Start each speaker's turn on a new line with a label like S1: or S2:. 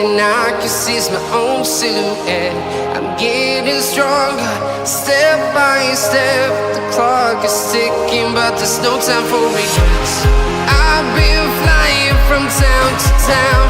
S1: thing I can see is my own silhouette. I'm getting stronger, step by step. The clock is ticking, but there's no time for regrets. I've been flying from town to town,